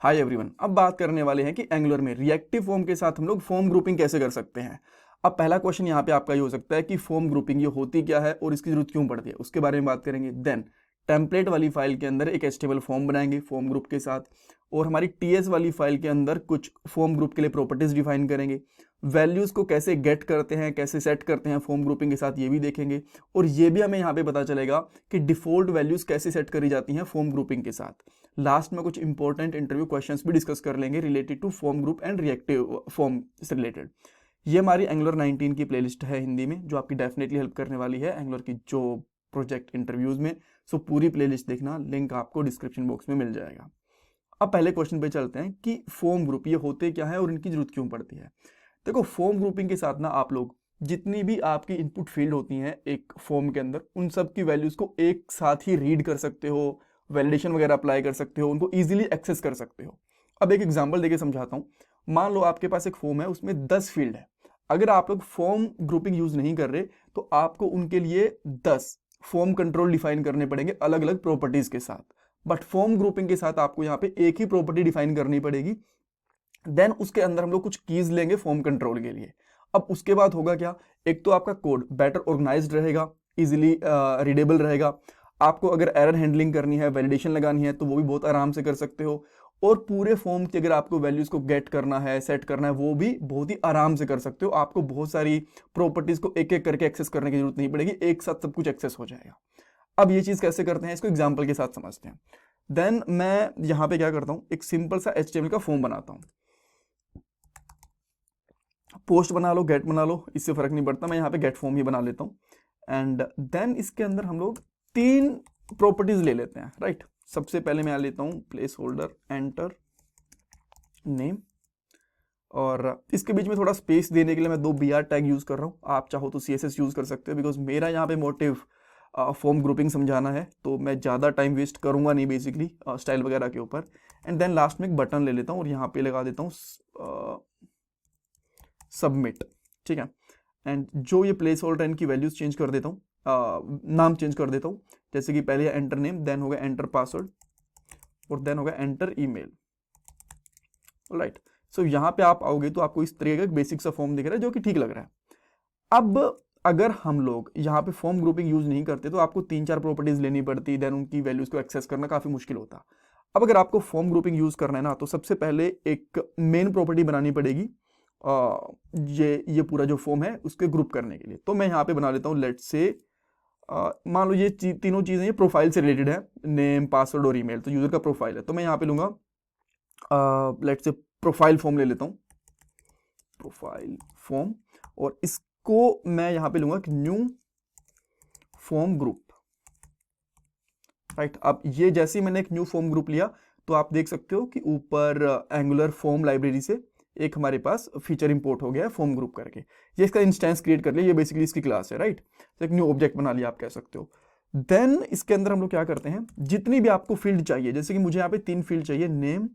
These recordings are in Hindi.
हाय एवरीवन, अब बात करने वाले हैं कि एंगुलर में रिएक्टिव फॉर्म के साथ हम लोग फॉर्म ग्रुपिंग कैसे कर सकते हैं। अब पहला क्वेश्चन यहाँ पे आपका ये हो सकता है कि फॉर्म ग्रुपिंग ये होती क्या है और इसकी जरूरत क्यों पड़ती है, उसके बारे में बात करेंगे। देन टेम्पलेट वाली फाइल के अंदर एक एचटीएमएल फॉर्म बनाएंगे फॉर्म ग्रुप के साथ, और हमारी टीएस वाली फाइल के अंदर कुछ फॉर्म ग्रुप के लिए प्रॉपर्टीज डिफाइन करेंगे। वैल्यूज़ को कैसे गेट करते हैं, कैसे सेट करते हैं फॉर्म ग्रुपिंग के साथ, ये भी देखेंगे। और ये भी हमें यहाँ पे पता चलेगा कि डिफ़ॉल्ट वैल्यूज़ कैसे सेट करी जाती हैं फॉर्म ग्रुपिंग के साथ। लास्ट में कुछ इंपॉर्टेंट इंटरव्यू क्वेश्चंस भी डिस्कस कर लेंगे related to form group and reactive form से रिलेटेड। ये हमारी एंगुलर 19 की प्लेलिस्ट है हिंदी में, जो आपकी डेफिनेटली हेल्प करने वाली है एंगुलर की जो प्रोजेक्ट इंटरव्यूज़ में। सो पूरी प्लेलिस्ट देखना, लिंक आपको डिस्क्रिप्शन बॉक्स में मिल जाएगा। अब पहले क्वेश्चन पे चलते हैं कि फॉर्म ग्रुप ये होते क्या है और इनकी जरूरत क्यों पड़ती है। देखो, फॉर्म ग्रुपिंग के साथ ना आप लोग जितनी भी आपकी इनपुट फील्ड होती हैं एक फॉर्म के अंदर, उन सब की वैल्यूज़ को एक साथ ही रीड कर सकते हो, वैलिडेशन वगैरह अप्लाई कर सकते हो, उनको ईजिली एक्सेस कर सकते हो। अब एक एग्जांपल देके समझाता हूँ। मान लो आपके पास एक फॉर्म है, उसमें 10 फील्ड है। अगर आप लोग फॉर्म ग्रुपिंग यूज नहीं कर रहे तो आपको उनके लिए 10 फॉर्म कंट्रोल डिफाइन करने पड़ेंगे अलग अलग प्रॉपर्टीज के साथ। बट फॉर्म ग्रुपिंग के साथ आपको यहाँ पे एक ही प्रॉपर्टी डिफाइन करनी पड़ेगी। देन उसके अंदर हम लोग कुछ कीज लेंगे फॉर्म कंट्रोल के लिए। अब उसके बाद होगा क्या, एक तो आपका कोड बेटर ऑर्गेनाइज्ड रहेगा, इजीली रीडेबल रहेगा। आपको अगर एरर हैंडलिंग करनी है, वैलिडेशन लगानी है, तो वो भी बहुत आराम से कर सकते हो। और पूरे फॉर्म की अगर आपको वैल्यूज को गेट करना है, सेट करना है, वो भी बहुत ही आराम से कर सकते हो। आपको बहुत सारी प्रॉपर्टीज को एक एक करके एक्सेस करने की जरूरत नहीं पड़ेगी, एक साथ सब कुछ एक्सेस हो जाएगा। अब ये चीज कैसे करते हैं, इसको एग्जाम्पल के साथ समझते हैं। देन मैं यहाँ पे क्या करता हूँ, एक सिंपल सा HTML का फॉर्म बनाता हूँ। पोस्ट बना लो, गेट बना लो, इससे फर्क नहीं पड़ता, मैं यहाँ पे गेट फॉर्म ही बना लेता हूँ। एंड देन इसके अंदर हम लोग 3 प्रॉपर्टीज ले लेते हैं, राइट। सबसे पहले मैं लेता हूँ प्लेस होल्डर, एंटर, नेम, और इसके बीच में थोड़ा स्पेस देने के लिए मैं 2 BR टैग यूज कर रहा हूँ। आप चाहो तो CSS यूज कर सकते हो, बिकॉज मेरा यहाँ पे मोटिव फॉर्म ग्रुपिंग समझाना है, तो मैं ज़्यादा टाइम वेस्ट करूँगा नहीं बेसिकली स्टाइल वगैरह के ऊपर। एंड देन लास्ट में एक बटन ले लेता हूँ और यहाँ पे लगा देता हूँ सबमिट, ठीक है। एंड जो ये प्लेस होल्डर इनकी वैल्यूज चेंज कर देता हूँ, नाम चेंज कर देता हूँ। जैसे कि पहले एंटर नेम, देन होगा एंटर पासवर्ड, और देन होगा एंटर ईमेल, राइट। सो यहाँ पे आप आओगे तो आपको इस तरीके का बेसिक सा फॉर्म दिख रहा है जो कि ठीक लग रहा है। अब अगर हम लोग यहाँ पे फॉर्म ग्रुपिंग यूज नहीं करते तो आपको 3-4 प्रॉपर्टीज लेनी पड़ती, देन उनकी वैल्यूज को एक्सेस करना काफी मुश्किल होता। अब अगर आपको फॉर्म ग्रुपिंग यूज करना है ना, तो सबसे पहले एक मेन प्रॉपर्टी बनानी पड़ेगी ये पूरा जो फॉर्म है उसके ग्रुप करने के लिए। तो मैं यहाँ पे बना लेता हूँ, लेट्स से मान लो ये तीनों चीजें ये प्रोफाइल से रिलेटेड है, नेम, पासवर्ड और ईमेल। तो यूजर का प्रोफाइल है, तो मैं यहाँ पे लूंगा लेट्स से प्रोफाइल फॉर्म ले लेता हूँ, प्रोफाइल फॉर्म, और इसको मैं यहाँ पे लूंगा न्यू फॉर्म ग्रुप, राइट। अब ये जैसे ही मैंने एक न्यू फॉर्म ग्रुप लिया तो आप देख सकते हो कि ऊपर एंगुलर फॉर्म लाइब्रेरी से एक हमारे पास फीचर इंपोर्ट हो गया है फॉर्म ग्रुप करके। ये इसका इंस्टेंस क्रिएट कर लिया, ये बेसिकली इसकी क्लास है, राइट। तो एक न्यू ऑब्जेक्ट बना लिया आप कह सकते हो। देन इसके अंदर हम लोग क्या करते हैं, जितनी भी आपको फील्ड चाहिए, जैसे कि मुझे यहाँ पे 3 फील्ड चाहिए, नेम,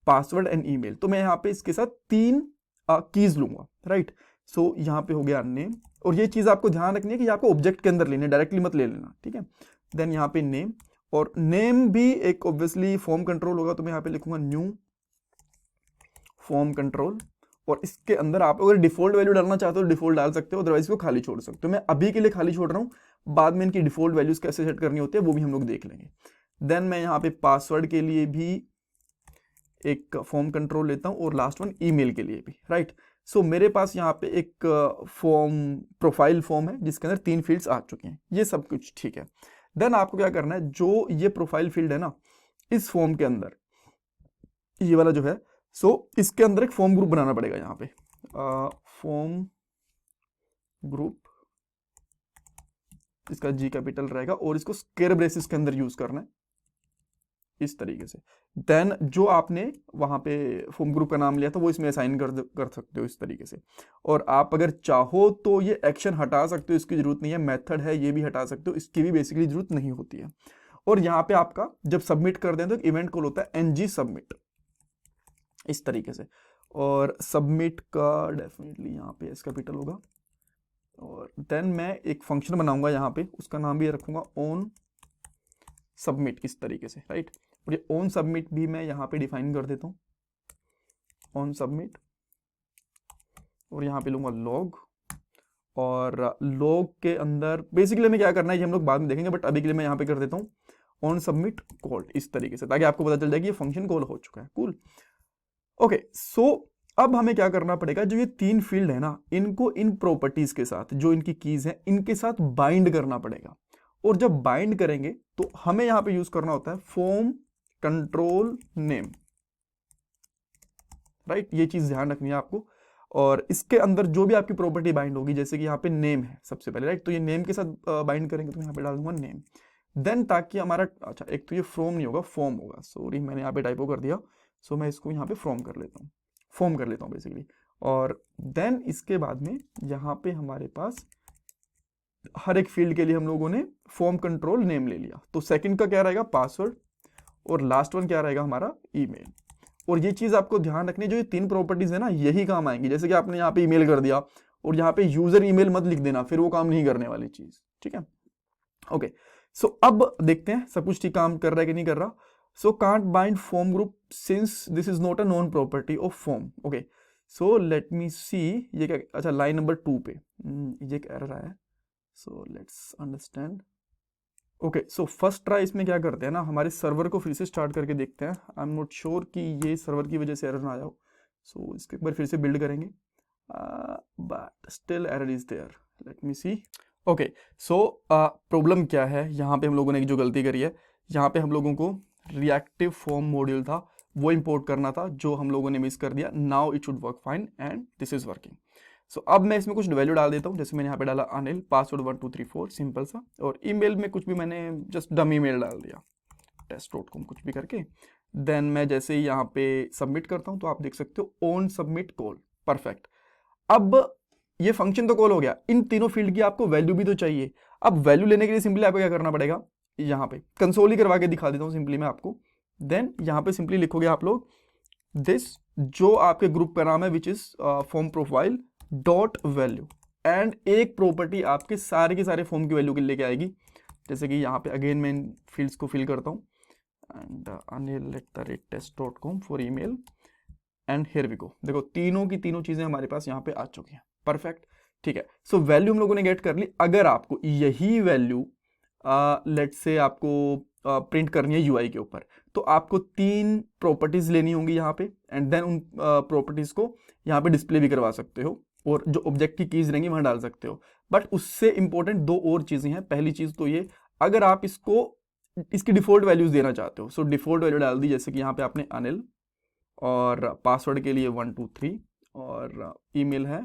पासवर्ड एंड ईमेल, तो मैं यहाँ पे इसके साथ 3 कीज लूंगा, राइट। सो यहाँ पे हो गया नेम, और ये चीज आपको ध्यान रखनी है कि आपको ऑब्जेक्ट के अंदर लेने, डायरेक्टली मत ले लेना, ठीक है। देन यहाँ पे नेम, और नेम भी एक ऑब्वियसली फॉर्म कंट्रोल होगा, तो मैं यहाँ पे लिखूंगा न्यू फॉर्म कंट्रोल। और इसके अंदर आप अगर डिफॉल्ट वैल्यू डालना चाहते हो डिफॉल्ट डाल सकते हो, अदरवाइज इसको खाली छोड़ सकते हो। मैं अभी के लिए खाली छोड़ रहा हूँ, बाद में इनकी डिफॉल्ट वैल्यूज कैसे सेट करनी होती है वो भी हम लोग देख लेंगे। देन मैं यहाँ पे पासवर्ड के लिए भी एक फॉर्म कंट्रोल लेता हूँ, और लास्ट वन ईमेल के लिए भी, राइट। सो मेरे पास यहाँ पे एक फॉर्म प्रोफाइल फॉर्म है जिसके अंदर 3 फील्ड्स आ चुके हैं, ये सब कुछ ठीक है। देन आपको क्या करना है, जो ये प्रोफाइल फील्ड है ना, इस फॉर्म के अंदर ये वाला जो है, सो इसके अंदर एक फॉर्म ग्रुप बनाना पड़ेगा। यहाँ पे फॉर्म ग्रुप, इसका G कैपिटल रहेगा, और इसको स्क्वायर ब्रेसेस के अंदर यूज करना है इस तरीके से। देन जो आपने वहां पे फॉर्म ग्रुप का नाम लिया था वो इसमें असाइन कर सकते हो इस तरीके से। और आप अगर चाहो तो ये एक्शन हटा सकते हो, इसकी जरूरत नहीं है। मेथड है ये भी हटा सकते हो, इसकी भी बेसिकली जरूरत नहीं होती है। और यहाँ पे आपका जब सबमिट कर दें तो इवेंट कॉल होता है NG सबमिट, इस तरीके से। और सबमिट का डेफिनेटली यहाँ पे एस कैपिटल होगा। और देन मैं एक फंक्शन बनाऊंगा यहाँ पे, उसका नाम भी रखूंगा ऑन सबमिट, इस तरीके से, राइट। और ये ऑन सबमिट भी मैं यहाँ पे डिफाइन कर देता हूँ, ऑन सबमिट, और यहाँ पे लूंगा लॉग, और लॉग के अंदर बेसिकली हमें क्या करना है ये हम लोग बाद में देखेंगे, बट अभी के लिए मैं यहाँ पे कर देता हूँ ऑन सबमिट कॉल्ड, इस तरीके से, ताकि आपको पता चल जाए कि ये फंक्शन कॉल हो चुका है। Cool, okay. सो अब हमें क्या करना पड़ेगा, जो ये 3 फील्ड है ना, इनको इन प्रॉपर्टीज के साथ, जो इनकी कीज है, इनके साथ बाइंड करना पड़ेगा। और जब बाइंड करेंगे तो हमें यहां पे यूज करना होता है फॉर्म कंट्रोल नेम, राइट। ये चीज ध्यान रखनी है आपको। और इसके अंदर जो भी आपकी प्रॉपर्टी बाइंड होगी, जैसे कि यहाँ पे नेम है सबसे पहले, राइट, तो ये नेम के साथ बाइंड करेंगे, तो यहाँ पे डाल दूंगा नेम। देन ताकि हमारा, अच्छा एक तो ये फ्रॉम नहीं होगा, फॉर्म होगा, सॉरी मैंने यहाँ पे टाइपो कर दिया, सो मैं इसको यहाँ पे फॉर्म कर लेता हूँ बेसिकली। और देन इसके बाद में यहाँ पे हमारे पास हर एक फील्ड के लिए हम लोगों ने फॉर्म कंट्रोल नेम ले लिया। तो सेकंड का क्या रहेगा, पासवर्ड, और लास्ट वन क्या रहेगा हमारा, ईमेल। और ये चीज आपको ध्यान रखनी, जो ये 3 प्रॉपर्टीज है ना, यही काम आएंगी। जैसे कि आपने यहाँ पे ईमेल कर दिया और यहाँ पे यूजर ईमेल मत लिख देना, फिर वो काम नहीं करने वाली चीज, ठीक है। ओके, सो अब देखते हैं सब कुछ ठीक काम कर रहा है कि नहीं कर रहा। So can't bind form group since this is not a non property of form. Okay, so let me see, ये क्या, अच्छा लाइन नंबर 2 पे ये एक एरर आया है, so let's understand. Okay, so first try इसमें क्या करते हैं ना, हमारे सर्वर को फिर से स्टार्ट करके देखते हैं। आई एम नॉट श्योर कि ये सर्वर की वजह से एरर ना आया हो, सो इसको एक बार फिर से बिल्ड करेंगे, but still error is there. Let me see. Okay, so problem क्या है, यहाँ पे हम लोगों ने जो गलती करी है, यहाँ पे हम लोगों को रिएक्टिव फॉर्म मॉड्यूल था वो इंपोर्ट करना था, जो हम लोगों ने मिस कर दिया। Now it should work fine and this is working. So अब मैं इसमें कुछ वैल्यू डाल देता हूँ, जैसे मैंने यहाँ पे डाला अनिल, पासवर्ड 1234, सिंपल सा, और ईमेल में कुछ भी मैंने जस्ट डमी मेल डाल दिया, test.com कुछ भी करके। देन मैं जैसे ही यहाँ पे सबमिट करता हूँ तो आप देख सकते हो ऑन सबमिट कॉल, परफेक्ट। अब ये फंक्शन तो कॉल हो गया, इन तीनों फील्ड की आपको वैल्यू भी तो चाहिए। अब वैल्यू लेने के लिए सिंपली आपको क्या करना पड़ेगा, यहाँ पे कंसोल ही करवा के दिखा देता हूँ सिंपली मैं आपको। देन यहाँ पे सिंपली लिखोगे आप लोग दिस, जो आपके ग्रुप का नाम है, which is form profile dot value, and एक प्रॉपर्टी आपके सारे के सारे फॉर्म की वैल्यू के लेके आएगी। जैसे कि यहाँ पे अगेन मैं इन फील्ड्स को फिल करता हूँ, and anil@test.com for email, and here we go. देखो तीनों की तीनों चीजें हमारे पास यहाँ पे आ चुकी हैं, परफेक्ट, ठीक है। सो वैल्यू हम लोगों ने गेट कर ली। अगर आपको यही वैल्यू लेट से आपको प्रिंट करनी है यूआई के ऊपर, तो आपको 3 प्रॉपर्टीज लेनी होंगी यहाँ पे, एंड देन उन प्रॉपर्टीज को यहाँ पे डिस्प्ले भी करवा सकते हो, और जो ऑब्जेक्ट की कीज रहेंगी वहां डाल सकते हो। बट उससे इंपॉर्टेंट 2 और चीजें हैं। पहली चीज तो ये, अगर आप इसकी डिफॉल्ट वैल्यूज देना चाहते हो, सो डिफॉल्ट वैल्यू डाल दी, जैसे कि यहाँ पे आपने अनिल, और पासवर्ड के लिए 123, और ईमेल है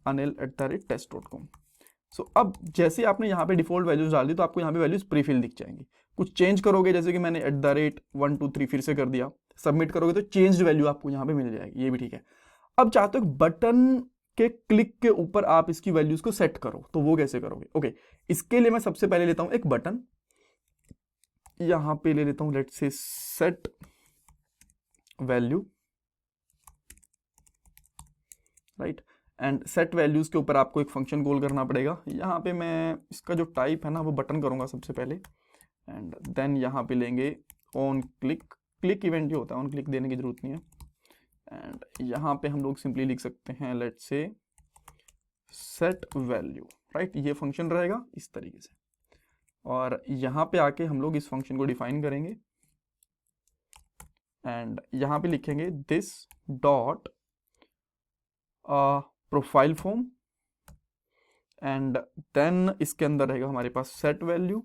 anil@test.com। सो अब जैसे आपने यहाँ पे डिफॉल्ट वैल्यूज डाल दी, तो आपको यहाँ पे वैल्यूज प्रीफिल दिख जाएंगी। कुछ चेंज करोगे, जैसे कि मैंने @123 फिर से कर दिया, सबमिट करोगे तो चेंज्ड वैल्यू आपको यहाँ पे मिल जाएगी, ये भी ठीक है। अब चाहते हो बटन के क्लिक के ऊपर आप इसकी वैल्यूज को सेट करो, तो वो कैसे करोगे। ओके, इसके लिए मैं सबसे पहले लेता हूं एक बटन, यहां पे ले लेता हूं let's say set value, right, and set values के ऊपर आपको एक फंक्शन कॉल करना पड़ेगा। यहाँ पे मैं इसका जो टाइप है ना वो बटन करूंगा सबसे पहले, एंड देन यहाँ पे लेंगे ऑन क्लिक, क्लिक इवेंट ही होता है, ऑन क्लिक देने की जरूरत नहीं है। एंड यहाँ पे हम लोग सिंपली लिख सकते हैं let's say set value, right, ये फंक्शन रहेगा इस तरीके से। और यहाँ पे आके हम लोग इस फंक्शन को डिफाइन करेंगे, एंड यहाँ पे लिखेंगे this dot profile form, and then इसके अंदर रहेगा हमारे पास सेट वैल्यू,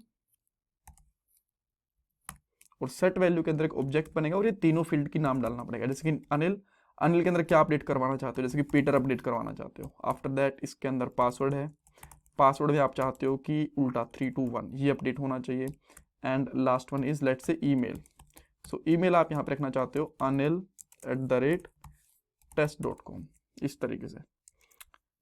और सेट वैल्यू के अंदर एक ऑब्जेक्ट बनेगा, और ये तीनों फील्ड की नाम डालना पड़ेगा। जैसे कि अनिल के अंदर क्या अपडेट करवाना चाहते हो, जैसे कि पीटर अपडेट करवाना चाहते हो। आफ्टर दैट इसके अंदर पासवर्ड है, पासवर्ड में आप चाहते हो कि उल्टा 321 ये अपडेट होना चाहिए, and last one is let's say email. So email आप यहाँ पे रखना चाहते हो anil@test.com, इस तरीके से।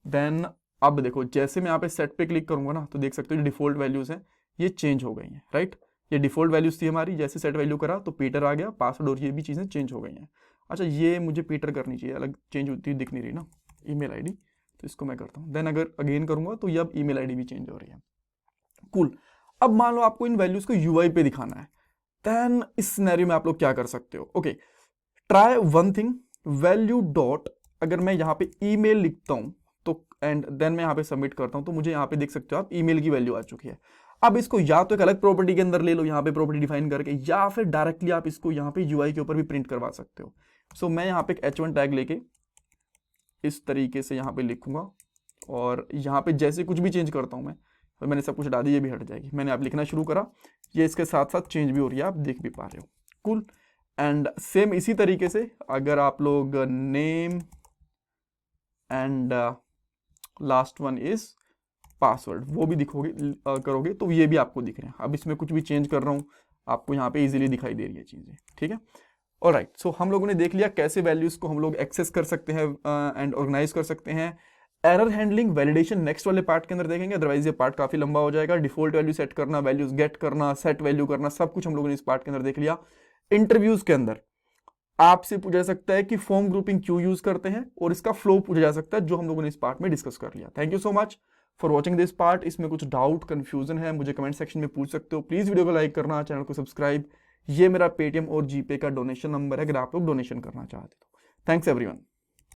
देन अब देखो, जैसे मैं यहाँ पे सेट पे क्लिक करूंगा ना, तो देख सकते हो जो डिफॉल्ट वैल्यूज हैं ये चेंज हो गई हैं, राइट। ये डिफॉल्ट वैल्यूज थी हमारी, जैसे सेट वैल्यू करा तो पीटर आ गया, पासवर्ड और ये भी चीजें चेंज हो गई हैं। अच्छा, ये मुझे पीटर करनी चाहिए, अलग चेंज होती दिख नहीं रही ना ईमेल आईडी, तो इसको मैं करता हूँ। देन अगर अगेन करूंगा तो ये अब ईमेल आईडी भी चेंज हो रही है। कूल। अब मान लो आपको इन वैल्यूज को यूआई पे दिखाना है, देन इस सिनेरियो में आप लोग क्या कर सकते हो, okay, try one thing, value dot, अगर मैं यहाँ पे ईमेल लिखता हूँ तो एंड देन मैं यहाँ पे सबमिट करता हूँ तो मुझे यहाँ पे देख सकते हो आप ईमेल की वैल्यू आ चुकी है। अब इसको या तो एक अलग प्रॉपर्टी के अंदर ले लो, यहाँ पे प्रॉपर्टी डिफाइन करके, या फिर डायरेक्टली आप इसको यहाँ पे यूआई के ऊपर भी प्रिंट करवा सकते हो। सो मैं यहाँ पे एक h1 टैग लेके इस तरीके से यहाँ पे लिखूंगा और यहाँ पे जैसे कुछ भी चेंज करता हूँ मैं, तो मैंने सब कुछ हटा दी, ये भी हट जाएगी। मैंने आप लिखना शुरू करा, ये इसके साथ साथ चेंज भी हो रही है, आप देख भी पा रहे हो। कूल। एंड सेम इसी तरीके से अगर आप लोग name and last one is password वो भी दिखोगे करोगे तो ये भी आपको दिख रहे हैं। अब इसमें कुछ भी चेंज कर रहा हूँ, आपको यहाँ पे इजीली दिखाई दे रही है चीज़ें, ठीक है। ऑलराइट, सो हम लोगों ने देख लिया कैसे वैल्यूज को हम लोग एक्सेस कर सकते हैं एंड ऑर्गेनाइज कर सकते हैं। एरर हैंडलिंग, वैलिडेशन नेक्स्ट वाले पार्ट के अंदर देखेंगे, अदरवाइज ये पार्ट काफी लंबा हो जाएगा। डिफॉल्ट वैल्यू सेट करना, वैल्यूज गेट करना, सेट वैल्यू करना, सब कुछ हम लोगों ने इस पार्ट के अंदर देख लिया। इंटरव्यूज के अंदर आपसे पूछा जा सकता है कि फॉर्म ग्रुपिंग क्यों यूज करते हैं, और इसका फ्लो पूछा जा सकता है, जो हम लोगों ने इस पार्ट में डिस्कस कर लिया। Thank you so much for watching this part. इसमें कुछ डाउट कंफ्यूजन है मुझे कमेंट सेक्शन में पूछ सकते हो। प्लीज वीडियो को लाइक करना, चैनल को सब्सक्राइब। ये मेरा पेटीएम और जीपे का डोनेशन नंबर है अगर आप लोग डोनेशन करना चाहते हो। Thanks everyone.